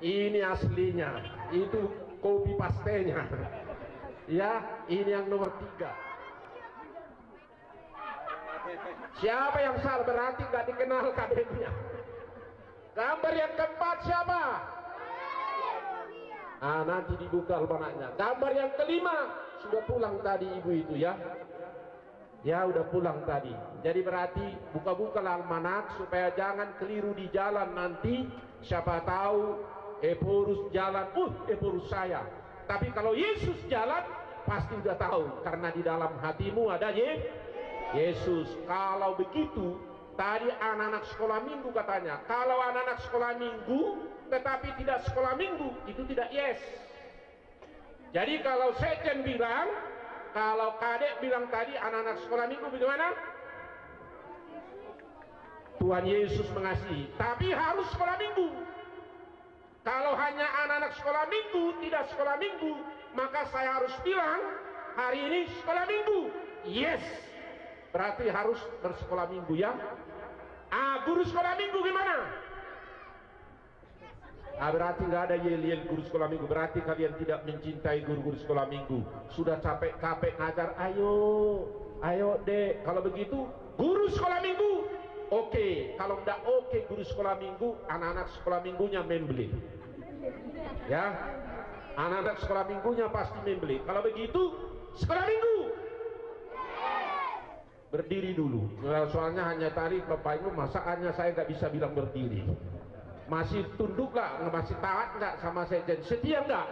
Ini aslinya, itu copy pastenya. Ya, ini yang nomor 3. Siapa yang salah? Berarti nggak dikenal kadeknya. Gambar yang keempat siapa? Nanti dibuka almanaknya. Gambar yang kelima sudah pulang tadi ibu itu ya. Ya udah pulang tadi. Jadi berarti buka-buka almanak supaya jangan keliru di jalan nanti. Siapa tahu Eporus jalan, Eporus saya. Tapi kalau Yesus jalan pasti udah tahu karena di dalam hatimu ada Yesus. Kalau begitu tadi anak-anak sekolah minggu katanya. Kalau anak-anak sekolah minggu tetapi tidak sekolah minggu, itu tidak yes. Jadi kalau Seten bilang, kalau kadek bilang tadi anak-anak sekolah minggu bagaimana? Tuhan Yesus mengasihi, tapi harus sekolah minggu. Kalau hanya anak-anak sekolah minggu, tidak sekolah minggu, maka saya harus bilang hari ini sekolah minggu. Yes, berarti harus bersekolah minggu ya. Guru sekolah minggu gimana? Berarti nggak ada yel-yel guru sekolah minggu. Berarti kalian tidak mencintai guru-guru sekolah minggu. Sudah capek-capek ngajar, ayo dek. Kalau begitu guru sekolah minggu oke. Kalau enggak oke guru sekolah minggu, anak-anak sekolah minggunya membeli ya. Anak-anak sekolah minggunya pasti membeli. Kalau begitu sekolah minggu berdiri dulu. Soalnya hanya tadi Bapak Ibu, masakannya saya nggak bisa bilang berdiri. Masih tunduk nggak? Masih taat nggak sama Sejen? Setia nggak?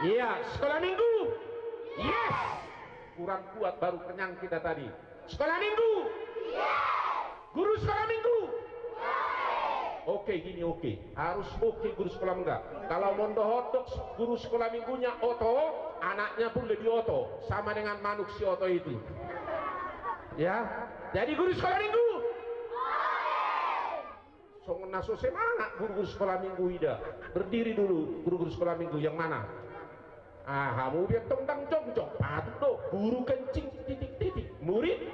Iya. Sekolah minggu yes. Kurang kuat baru kenyang kita tadi. Sekolah minggu yes. Guru sekolah minggu oke, gini oke. Harus oke guru sekolah minggu. Kalau mondohodok guru sekolah minggunya oto, anaknya pun lebih oto, sama dengan manuk si oto itu ya. Jadi guru sekolah minggu so semangat guru-guru sekolah minggu ida. Berdiri dulu guru-guru sekolah minggu yang mana? Kamu biar tentang congcok patut guru kencing titik-titik murid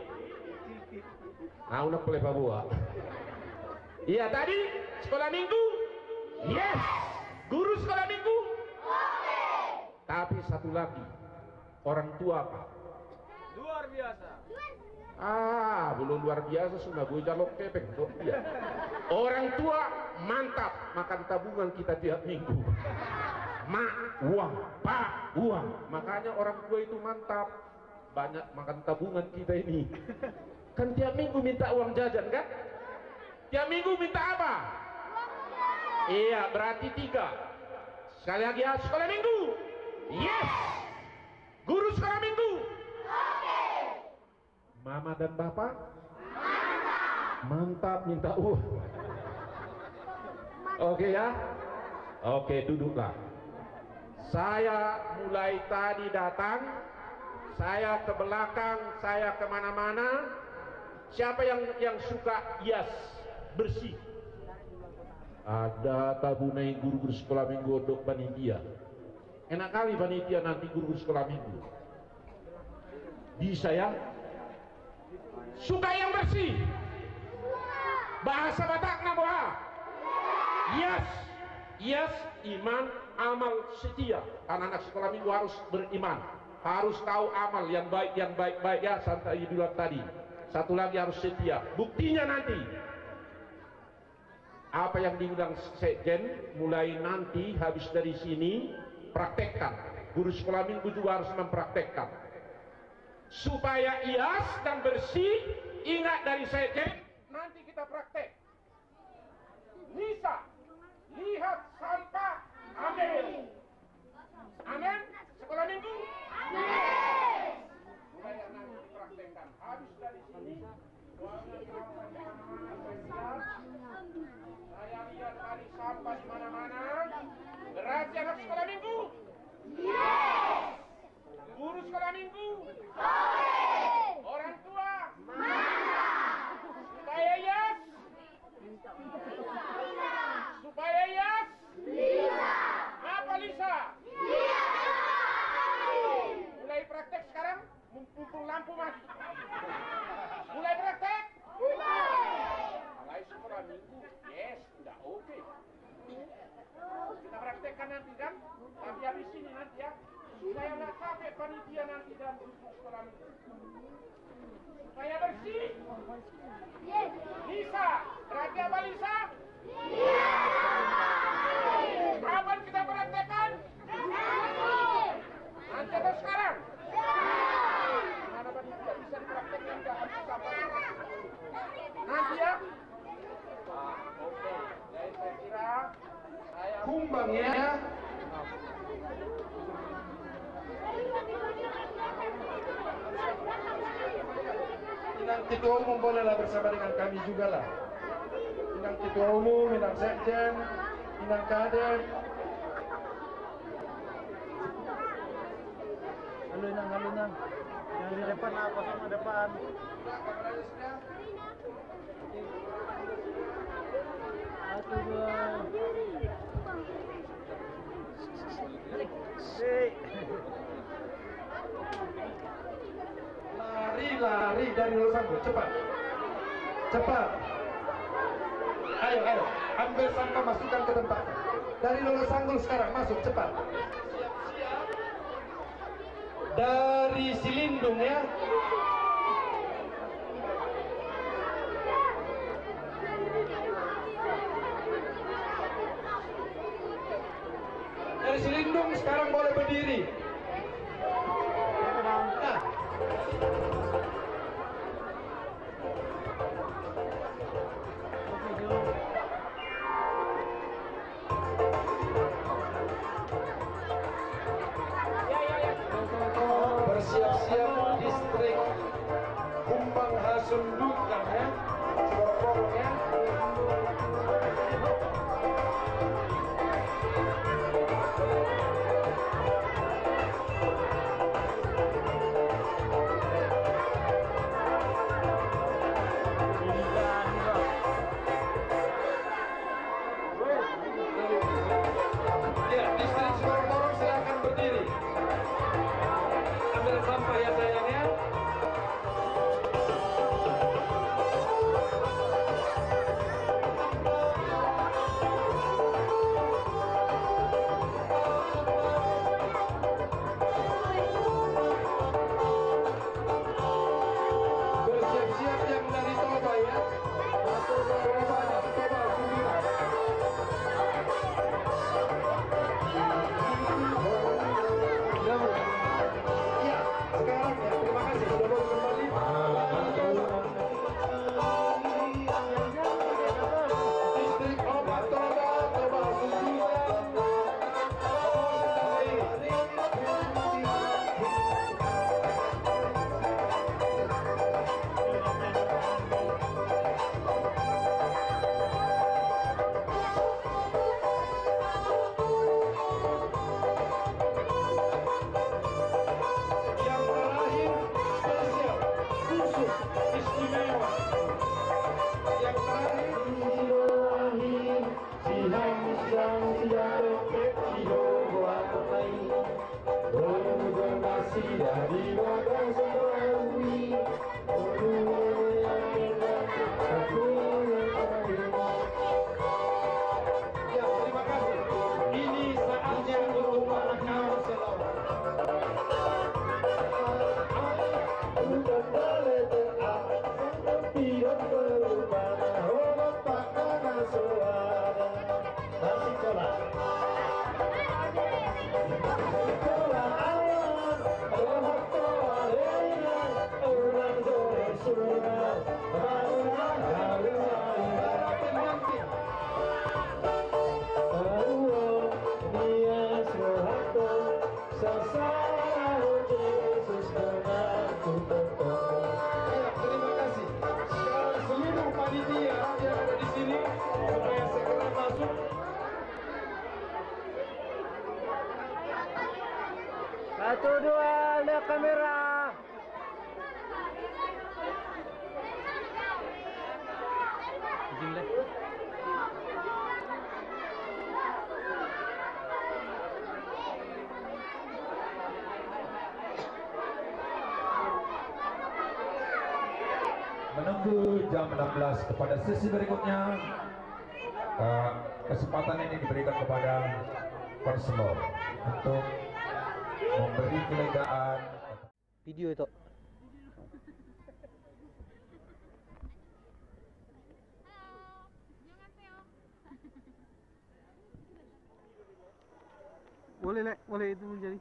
unak peleh buah. Iya tadi sekolah minggu yes. Guru sekolah minggu tapi satu lagi, orang tua apa? Luar biasa. Belum luar biasa sudah gue jalok kepeng tuh ya. Orang tua mantap makan tabungan kita tiap minggu. Mak uang, pak uang. Makanya orang tua itu mantap, banyak makan tabungan kita ini. Kan tiap minggu minta uang jajan kan? Tiap minggu minta apa? Iya, berarti 3. Sekali lagi ya, sekolah minggu yes. Guru sekolah minggu Mama dan Bapak mantap minta uang. Oke ya. Oke, duduklah. Saya mulai tadi datang, saya ke belakang, saya kemana-mana. Siapa yang suka hias bersih? Ada tabunai guru-guru sekolah minggu untuk panitia. Enak kali panitia nanti guru-guru sekolah minggu. Bisa ya? Suka yang bersih. Bahasa Batak naboha. Yes. Yes, iman, amal, setia. Anak-anak sekolah minggu harus beriman, harus tahu amal yang baik ya. Santai bilang tadi. Satu lagi harus setia. Buktinya nanti apa yang dibilang Sekjen, mulai nanti habis dari sini praktekkan. Guru sekolah minggu juga harus mempraktekkan supaya ias dan bersih. Ingat dari Sekjen, nanti kita praktek. Nisa, lihat sampah, ambil. Amin. Sekolah minggu amin. Mulai nanti dipraktekkan. Habis dari sini saya lihat tadi sampah di mana-mana. Berarti anak sekolah minggu yes. Guru sekolah minggu orang tua mana? Supaya yes. Saya nggak capek panitia nanti dalam duduk sekolah ini. Supaya bersih. Lisa, berarti apa Lisa? Iya. Kapan kita praktekkan? Nanti atau sekarang? Mana panitia bisa dipraktekkan nggak harus sampai nanti ya? Oke. Jadi saya kira saya kumbang ya. Minang ketua umum bolehlah bersama dengan kami juga lah. Minang ketua umum, minang sekjen, minang kadep. Halo Nang. Yang di depan apa sama depan? Satu, dua. Lari dari Lolo Sanggul, cepat. Ayo, ambil sampah masukkan ke tempat. Dari Lolo Sanggul sekarang masuk cepat. Dari Silindung ya. Dari Silindung sekarang boleh berdiri. Nah. Bersiap-siap distrik Kumbang Hasundukan ya. Sorong ya. Ya, distrik Sorong silakan berdiri. Ambil sampah ya sayang ya. Bersiap-siap yang dari Toba ya. Ya, sekarang ya. Terima kasih sudah baru kembali. Distrik Obat Toba Sundukan. Yang terakhir spesial, khusus, istimewa. Yang terakhir ya, terima kasih. Ini saatnya untuk menangkap selawat. Ya, terima kasih. Sekarang seluruh panitia yang ada di sini supaya segera masuk. Satu, dua, lihat kamera. Menunggu jam 16 kepada sesi berikutnya, kesempatan ini diberikan kepada konselor untuk memberi kelegaan. Video itu. Boleh, Lek. Boleh itu menjadi.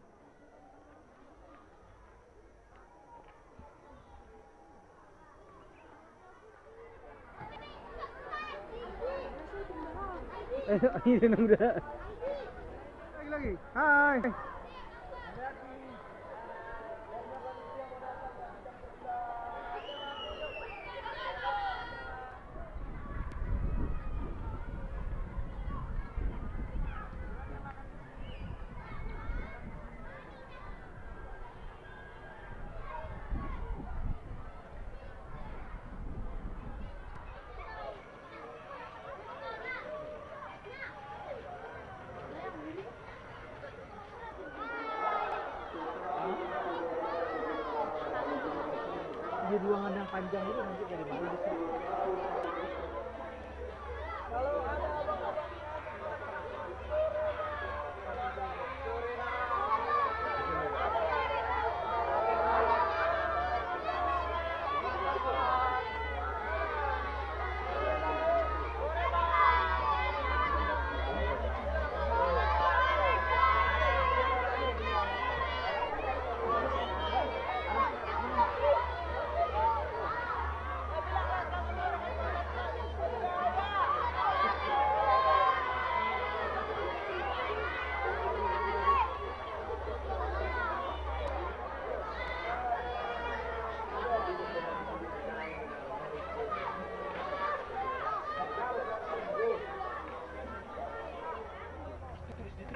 Ini udah. Lagi. Hai. Di ruangan yang panjang itu nanti dari mana? Kalau ada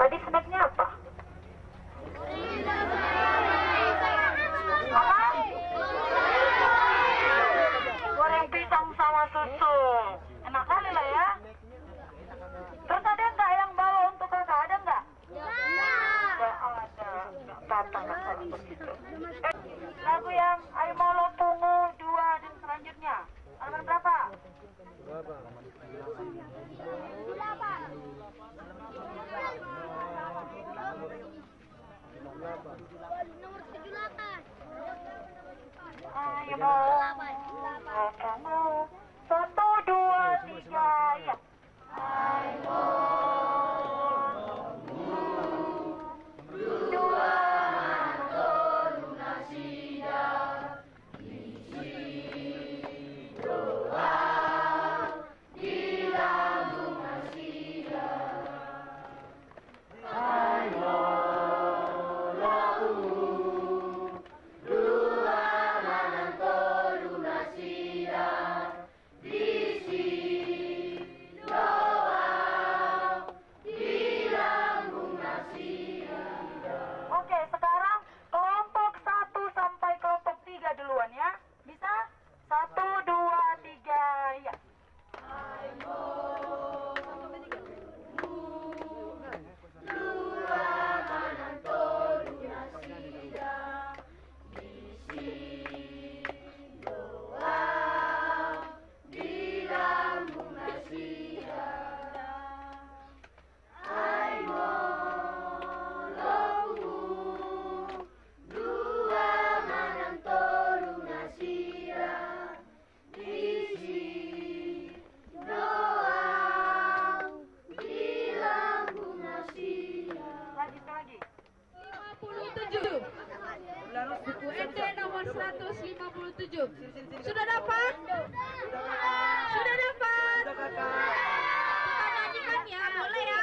tadi snacknya apa? Apa? Goreng pisang sama susu. Enak kali lah ya. Terus ada nggak yang bawa untuk kakak? Ada nggak? Nggak ada. Tata kalau begitu. Lagu yang Ayo Molo Pungu 2 dan selanjutnya. Halaman berapa? Nomor 78. Ayo Molo Pungu 1, 2, 3 ya. Ayo Oke, sekarang kelompok 1 sampai kelompok 3 duluan ya. Bisa? 1, 2, 3 ya. Lagi. 57. Buku ND nomor 157. Sudah dapat? Sudah dapat? Kita nyanyikan ya, boleh ya?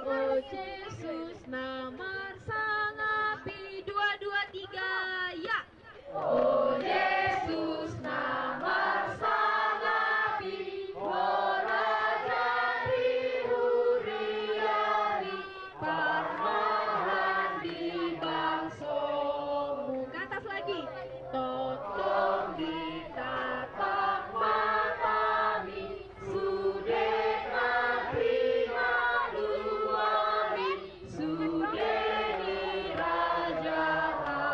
Oh Yesus nomor sangapi 2, 2, 3 ya. Oh Yesus nomor sangapi ora jari uriari parmahan di bangsomu. Ke atas lagi. Totong ditatap matami sudet magrima luari sudeni rajaanmu.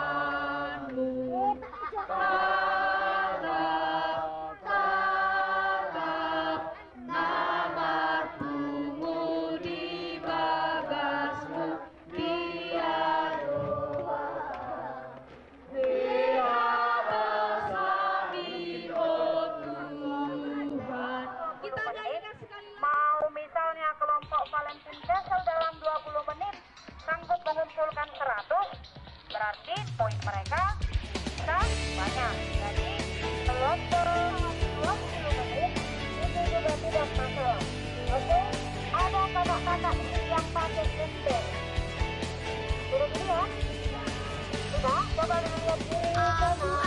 Anak